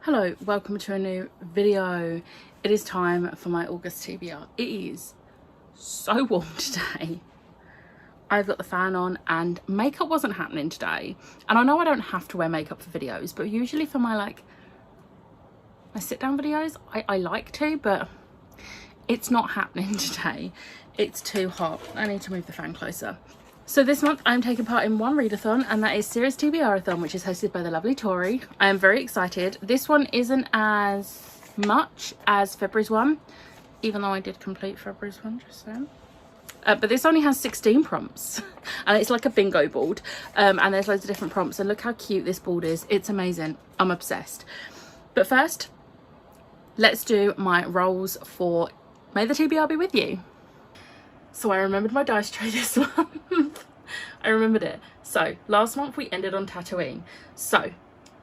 Hello, welcome to a new video. It is time for my August TBR. It is so warm today. I've got the fan on and makeup wasn't happening today. And I know I don't have to wear makeup for videos, but usually for my sit down videos, I like to, but it's not happening today. It's too hot. I need to move the fan closer. So this month I'm taking part in one readathon, and that is Series TBR-a-thon, which is hosted by the lovely Tori. I am very excited. This one isn't as much as February's one, even though I did complete February's one just then. But this only has 16 prompts and it's like a bingo board, and there's loads of different prompts, and look how cute this board is. It's amazing. I'm obsessed. But first, let's do my rolls for May the TBR Be With You. So I remembered my dice tray this month. I remembered it. So last month we ended on Tatooine. So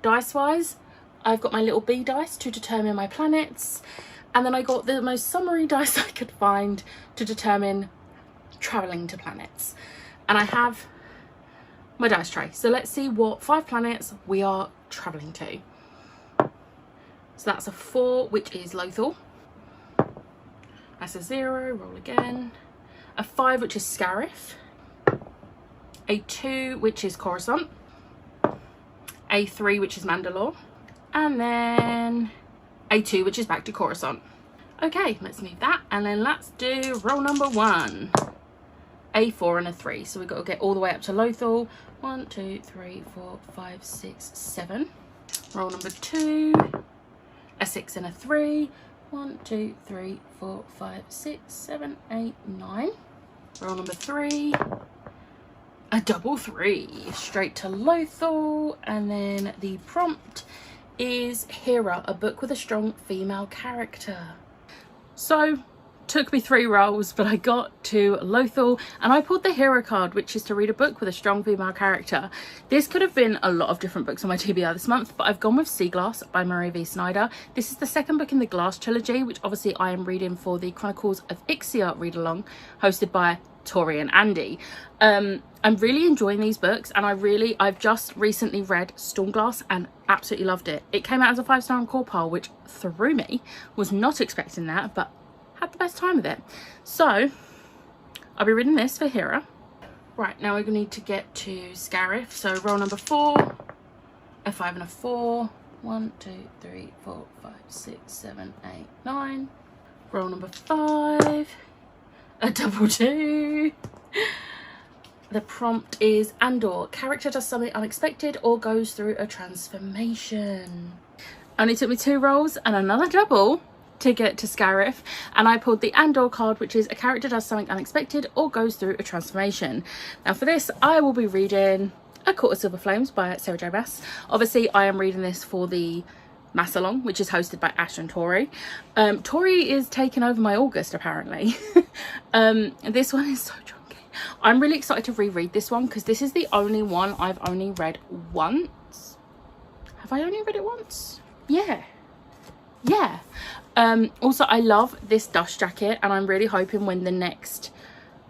dice wise, I've got my little B dice to determine my planets. And then I got the most summary dice I could find to determine traveling to planets. And I have my dice tray. So let's see what 5 planets we are traveling to. So that's a 4, which is Lothal. That's a 0, roll again. A 5, which is Scarif. A 2, which is Coruscant. A 3, which is Mandalore. And then a 2, which is back to Coruscant. Okay, let's move that, and then let's do roll number 1. A 4 and a 3. So we've got to get all the way up to Lothal. 1, 2, 3, 4, 5, 6, 7. Roll number 2. A 6 and a 3. 1, 2, 3, 4, 5, 6, 7, 8, 9. Roll number 3. A double 3. Straight to Lothal. And then the prompt is Hera, a book with a strong female character. So, took me 3 rolls, but I got to Lothal and I pulled the Hera card, which is to read a book with a strong female character. This could have been a lot of different books on my TBR this month, but I've gone with Sea Glass by Marie V. Snyder. This is the second book in the Glass trilogy, which obviously I am reading for the Chronicles of Ixia read-along, hosted by Tori and Andy. I'm really enjoying these books, and I've just recently read Stormglass and absolutely loved it. It came out as a 5-star on Core Pile, which threw me. Was not expecting that, but had the best time with it. So I'll be reading this for Hera. Right, now we're going to need to get to Scarif. So roll number 4, a 5 and a 4. 1, 2, 3, 4, 5, 6, 7, 8, 9. Roll number 5, a double 2. The prompt is Andor, character does something unexpected or goes through a transformation. Only took me 2 rolls and another double to get to Scarif, and I pulled the Andor card, which is a character does something unexpected or goes through a transformation. Now for this I will be reading A Court of Silver Flames by Sarah J. Maas. Obviously I am reading this for the Mass-along, which is hosted by Ash and Tori. Tori is taking over my August apparently. This one is so chunky. I'm really excited to reread this one because this is the only one I've only read once. Have I only read it once? Yeah. Also I love this dust jacket, and I'm really hoping when the next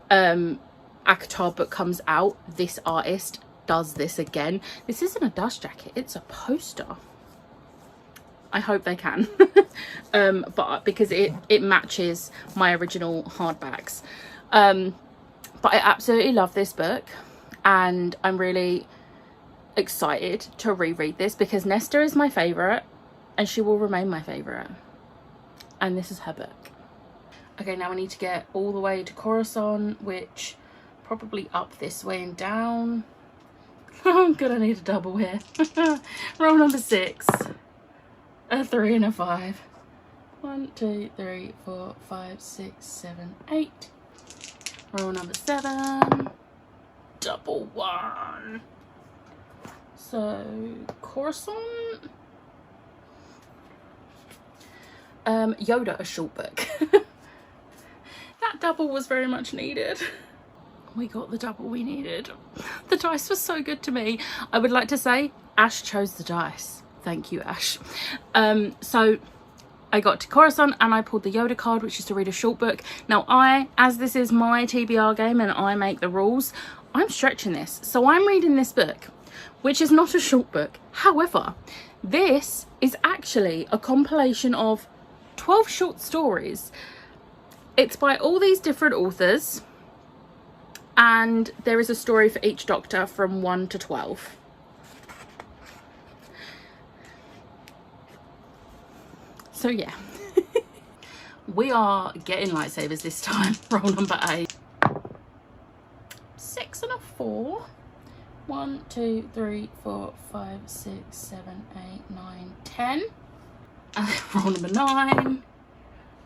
ACOTAR book comes out, this artist does this again. This isn't a dust jacket, it's a poster. I hope they can. But because it matches my original hardbacks. But I absolutely love this book, and I'm really excited to reread this because Nesta is my favourite and she will remain my favourite, and this is her book. Okay, now I need to get all the way to Coruscant, which probably up this way and down. I'm gonna need a double here. Roll number 6, a 3 and a 5. 1, 2, 3, 4, 5, 6, 7, 8. Roll number 7, double 1. So Coruscant. Yoda, a short book. That double was very much needed. We got the double we needed. The dice was so good to me. I would like to say Ash chose the dice. Thank you, Ash. So I got to Coruscant and I pulled the Yoda card, which is to read a short book. Now as this is my TBR game and I make the rules, I'm stretching this. So I'm reading this book which is not a short book. However, this is actually a compilation of 12 short stories. It's by all these different authors, and there is a story for each doctor from 1 to 12. So yeah. We are getting lightsabers this time. Roll number 8. 6 and a 4. 1, 2, 3, 4, 5, 6, 7, 8, 9, 10. And then roll number 9.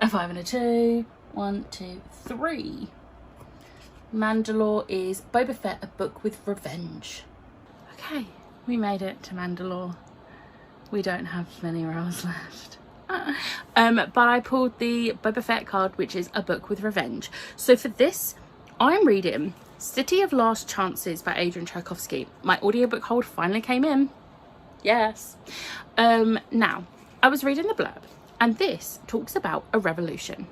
A 5 and a 2. 1, 2, 3. Mandalore is Boba Fett, a book with revenge. Okay, we made it to Mandalore. We don't have many rolls left. But I pulled the Boba Fett card, which is a book with revenge. So for this, I'm reading City of Last Chances by Adrian Tchaikovsky. My audiobook hold finally came in. Yes. Now, I was reading the blurb, and this talks about a revolution.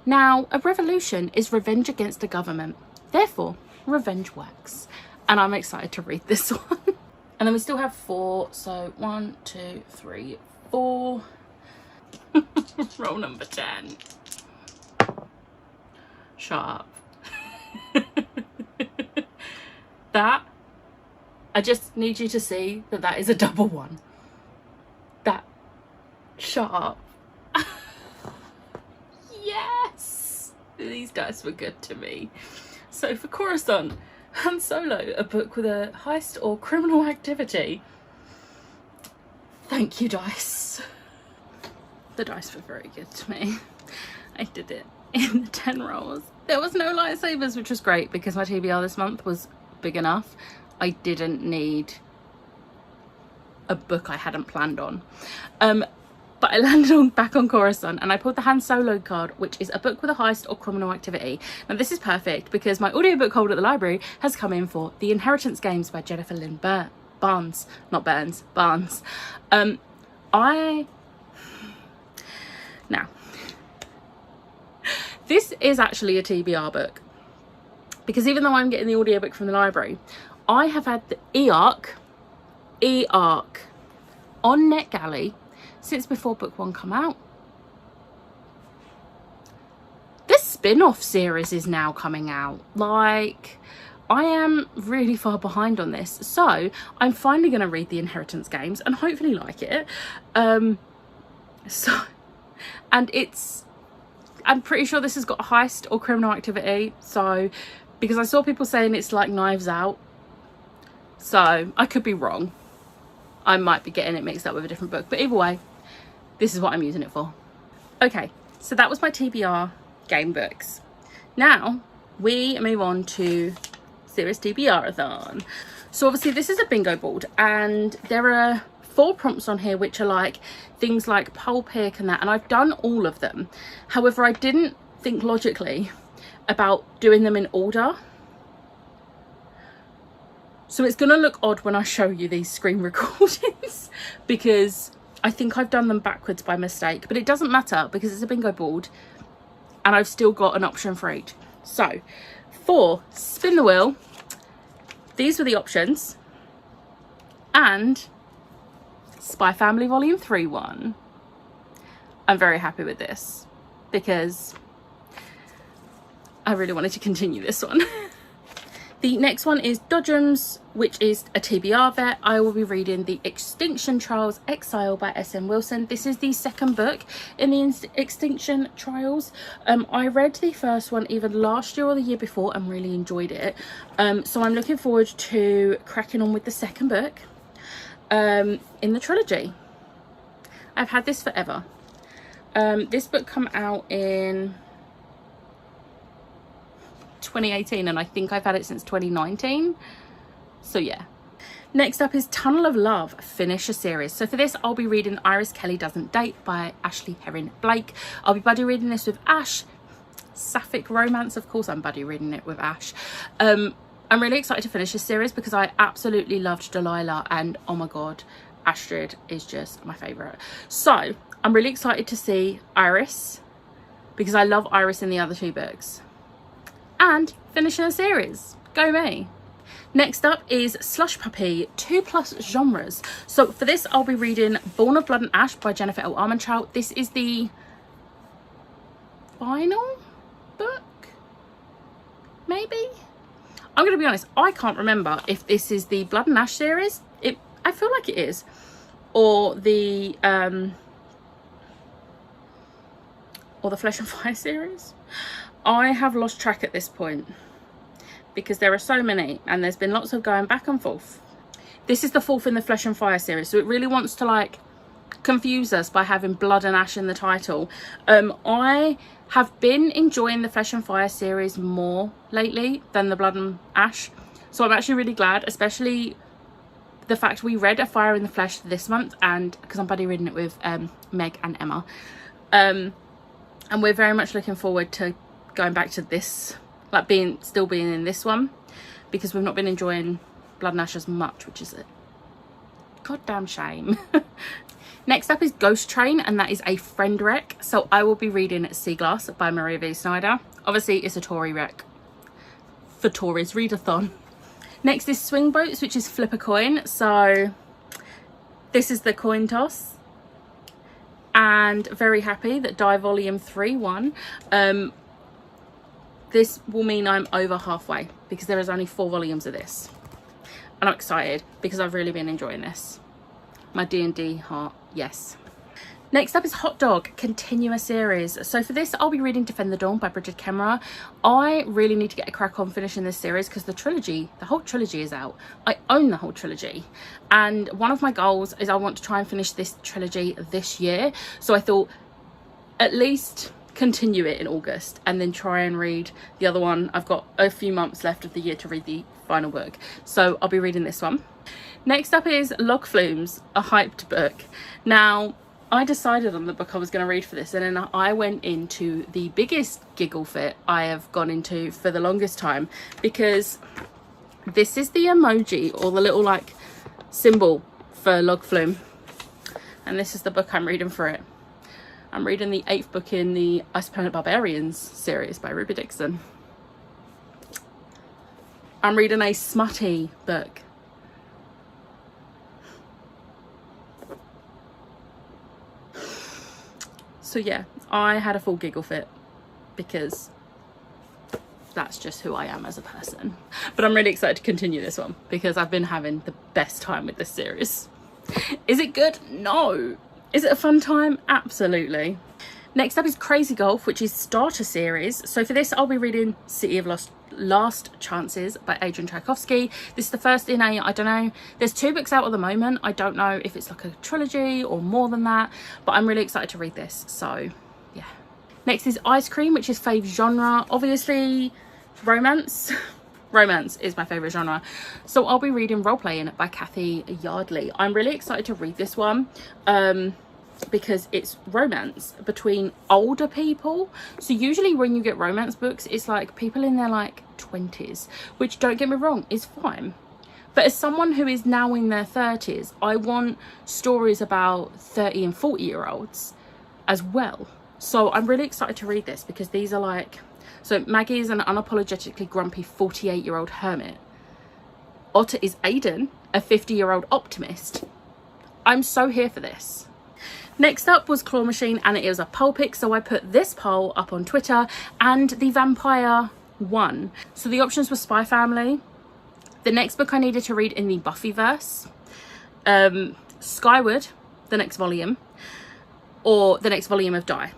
Now, a revolution is revenge against the government. Therefore, revenge works. And I'm excited to read this one. And then we still have 4. So 1, 2, 3, 4. Roll number 10. Shut up. That, I just need you to see that that is a double 1. That, shut up. Yes! These dice were good to me. So for Coruscant, Han Solo, a book with a heist or criminal activity. Thank you, dice. The dice were very good to me. I did it in the 10 rolls. There was no lightsabers, which was great because my TBR this month was big enough. I didn't need a book I hadn't planned on. But I landed back on Coruscant, and I pulled the Han Solo card, which is a book with a heist or criminal activity. Now this is perfect because my audiobook hold at the library has come in for The Inheritance Games by Jennifer Lynn Barnes. Not Burns, Barnes. Now, this is actually a TBR book because even though I'm getting the audiobook from the library, I have had the E-Arc on NetGalley since before book 1 come out. This spin-off series is now coming out. Like, I am really far behind on this, so I'm finally going to read The Inheritance Games and hopefully like it. And I'm pretty sure this has got a heist or criminal activity, so, because I saw people saying it's like Knives Out, so I could be wrong. I might be getting it mixed up with a different book, but either way, this is what I'm using it for. Okay, so that was my TBR game books. Now we move on to Series TBR-a-thon. So obviously this is a bingo board, and there are 4 prompts on here which are like things like pole pick and that, and I've done all of them. However, I didn't think logically about doing them in order, so it's gonna look odd when I show you these screen recordings because I think I've done them backwards by mistake, but it doesn't matter because it's a bingo board and I've still got an option for each. So for spin the wheel, these were the options, and Spy Family Volume 3 one. I'm very happy with this because I really wanted to continue this one. The next one is Dodgems, which is a TBR vet. I will be reading The Extinction Trials Exile by S.M. Wilson. This is the second book in the Extinction Trials. I read the first one either last year or the year before and really enjoyed it. So I'm looking forward to cracking on with the second book in the trilogy. I've had this forever. This book came out in 2018 and I think I've had it since 2019, so yeah. Next up is Tunnel of Love, finish a series. So for this I'll be reading Iris Kelly Doesn't Date by Ashley Herring Blake. I'll be buddy reading this with Ash. Sapphic romance, of course I'm buddy reading it with Ash. I'm really excited to finish this series because I absolutely loved Delilah, and oh my god, Astrid is just my favourite. So I'm really excited to see Iris because I love Iris in the other 2 books. And finishing a series. Go me. Next up is Slush Puppy 2+ genres. So for this I'll be reading Born of Blood and Ash by Jennifer L. Armentrout. This is the final book, maybe? I'm gonna be honest, I can't remember if this is the Blood and Ash series. I feel like it is, or the Flesh and Fire series. I have lost track at this point because there are so many and there's been lots of going back and forth. This is the 4th in the Flesh and Fire series, so it really wants to like confuse us by having Blood and Ash in the title. I have been enjoying the Flesh and Fire series more lately than the Blood and Ash, so I'm actually really glad, especially the fact we read A Fire in the Flesh this month, and because I'm buddy reading it with Meg and Emma, and we're very much looking forward to going back to this, like still being in this one, because we've not been enjoying Blood and Ash as much, which is a goddamn shame. Next up is Ghost Train, and that is a friend rec. So I will be reading Sea Glass by Maria V. Snyder. Obviously it's a Tory rec for Tories readathon. Next is Swing Boats, which is Flip a Coin. So this is the coin toss, and very happy that Die Volume 3 won. This will mean I'm over halfway because there is only 4 volumes of this, and I'm excited because I've really been enjoying this. My D&D heart, yes. Next up is Hot Dog, Continua series. So for this, I'll be reading Defend the Dawn by Bridget Kemmerer. I really need to get a crack on finishing this series because the whole trilogy is out. I own the whole trilogy. And one of my goals is I want to try and finish this trilogy this year. So I thought at least continue it in August and then try and read the other one. I've got a few months left of the year to read the final book. So I'll be reading this one. Next up is Log Flumes, a hyped book. Now, I decided on the book I was going to read for this, and then I went into the biggest giggle fit I have gone into for the longest time, because this is the emoji, or the little like symbol for Log Flume, and this is the book I'm reading for it. I'm reading the 8th book in the Ice Planet Barbarians series by Ruby Dixon. I'm reading a smutty book. So yeah, I had a full giggle fit because that's just who I am as a person. But I'm really excited to continue this one because I've been having the best time with this series. Is it good? No. Is it a fun time? Absolutely. Next up is Crazy Golf, which is starter series. So for this, I'll be reading City of Last Chances by Adrian Tchaikovsky. This is the first in a, I don't know, there's 2 books out at the moment. I don't know if it's like a trilogy or more than that, but I'm really excited to read this. So yeah. Next is Ice Cream, which is fave genre. Obviously romance. Romance is my favorite genre. So I'll be reading Role Playing by Kathy Yardley. I'm really excited to read this one. Because it's romance between older people. So usually when you get romance books, it's like people in their like 20s, which, don't get me wrong, is fine. But as someone who is now in their 30s, I want stories about 30 and 40-year-olds as well. So I'm really excited to read this because these are like, so Maggie is an unapologetically grumpy 48-year-old hermit. Otter is Aiden, a 50-year-old optimist. I'm so here for this. Next up was Claw Machine, and it was a poll pick, so I put this poll up on Twitter, and the vampire won. So the options were Spy Family, the next book I needed to read in the Buffyverse, Skyward, the next volume, or the next volume of Die.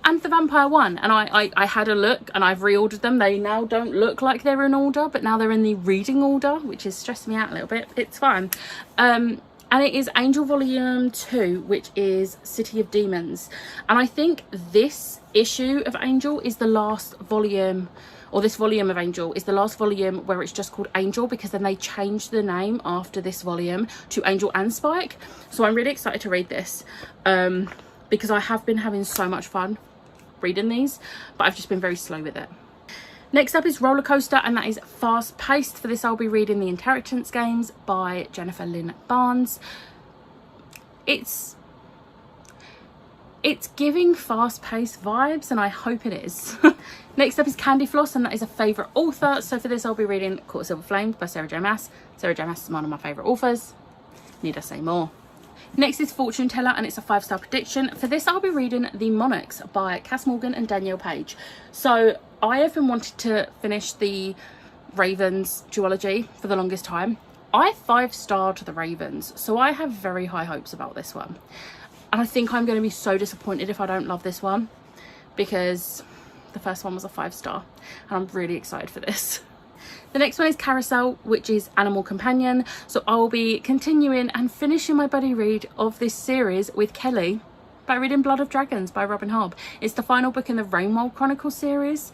And the vampire won, and I had a look and I've reordered them. They now don't look like they're in order, but now they're in the reading order, which is stressing me out a little bit. It's fine. And it is Angel Volume 2, which is City of Demons. And I think this issue of Angel is the last volume, or this volume of Angel is the last volume where it's just called Angel, because then they changed the name after this volume to Angel and Spike. So I'm really excited to read this because I have been having so much fun reading these, but I've just been very slow with it. Next up is Roller Coaster, and that is fast paced. For this, I'll be reading The Inheritance Games by Jennifer Lynn Barnes. It's It's giving fast-paced vibes, and I hope it is. Next up is Candy Floss, and that is a favourite author. So for this, I'll be reading Court of Silver Flames by Sarah J Maas. Sarah J Maas is one of my favourite authors. Need I say more? Next is Fortune Teller, and it's a 5-star prediction. For this, I'll be reading The Monarchs by Cass Morgan and Danielle Page. So I have been wanting to finish the Ravens duology for the longest time. I 5-starred the Ravens, so I have very high hopes about this one. And I think I'm going to be so disappointed if I don't love this one, because the first one was a 5-star, and I'm really excited for this. The next one is Carousel, which is Animal Companion. So I will be continuing and finishing my buddy read of this series with Kelly by reading Blood of Dragons by Robin Hobb. It's the final book in the Rainwell Chronicles series.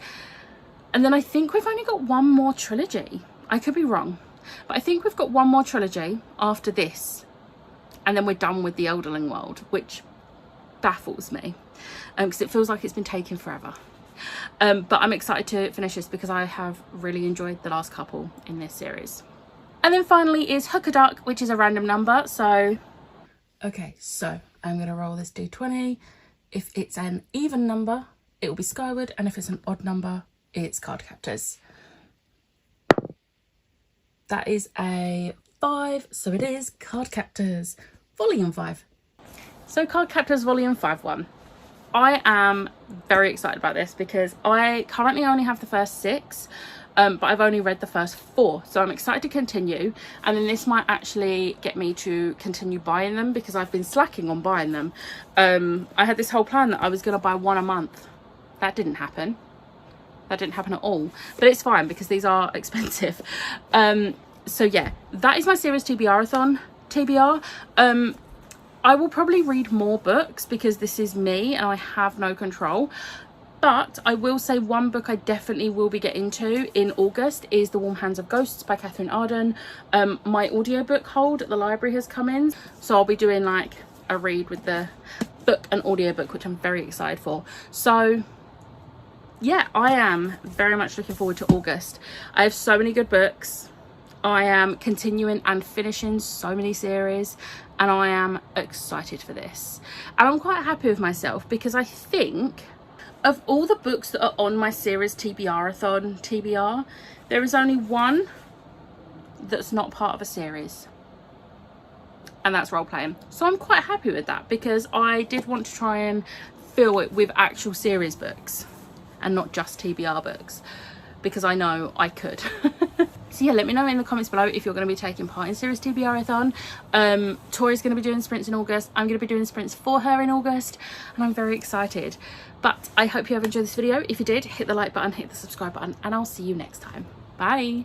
And then I think we've only got one more trilogy. I could be wrong, but I think we've got one more trilogy after this. And then we're done with the Elderling world, which baffles me because it feels like it's been taking forever. But I'm excited to finish this because I have really enjoyed the last couple in this series. And then finally is Hook a Duck, which is a random number. So, okay, so I'm going to roll this D20. If it's an even number, it will be Skyward. And if it's an odd number, it's Card Captors. That is a 5, so it is Card Captors Volume 5. So Card Captors Volume 5-1. I am very excited about this because I currently only have the first 6, but I've only read the first 4, so I'm excited to continue. And then this might actually get me to continue buying them because I've been slacking on buying them. I had this whole plan that I was going to buy one a month. That didn't happen. That didn't happen at all, but it's fine because these are expensive. So yeah, that is my series TBR-a-thon. TBR. I will probably read more books because this is me and I have no control. But I will say one book I definitely will be getting to in August is The Warm Hands of Ghosts by Catherine Arden. My audiobook hold at the library has come in, so I'll be doing like a read with the book and audiobook, which I'm very excited for. So yeah, I am very much looking forward to August. I have so many good books. I am continuing and finishing so many series, and I am excited for this. And I'm quite happy with myself because I think of all the books that are on my series TBR-a-thon TBR, there is only one that's not part of a series, and that's role playing. So I'm quite happy with that because I did want to try and fill it with actual series books and not just TBR books, because I know I could. So yeah, let me know in the comments below if you're going to be taking part in series TBR-a-thon. Tori's going to be doing sprints in August. I'm going to be doing sprints for her in August, and I'm very excited. But I hope you have enjoyed this video. If you did, hit the like button, hit the subscribe button, and I'll see you next time. Bye.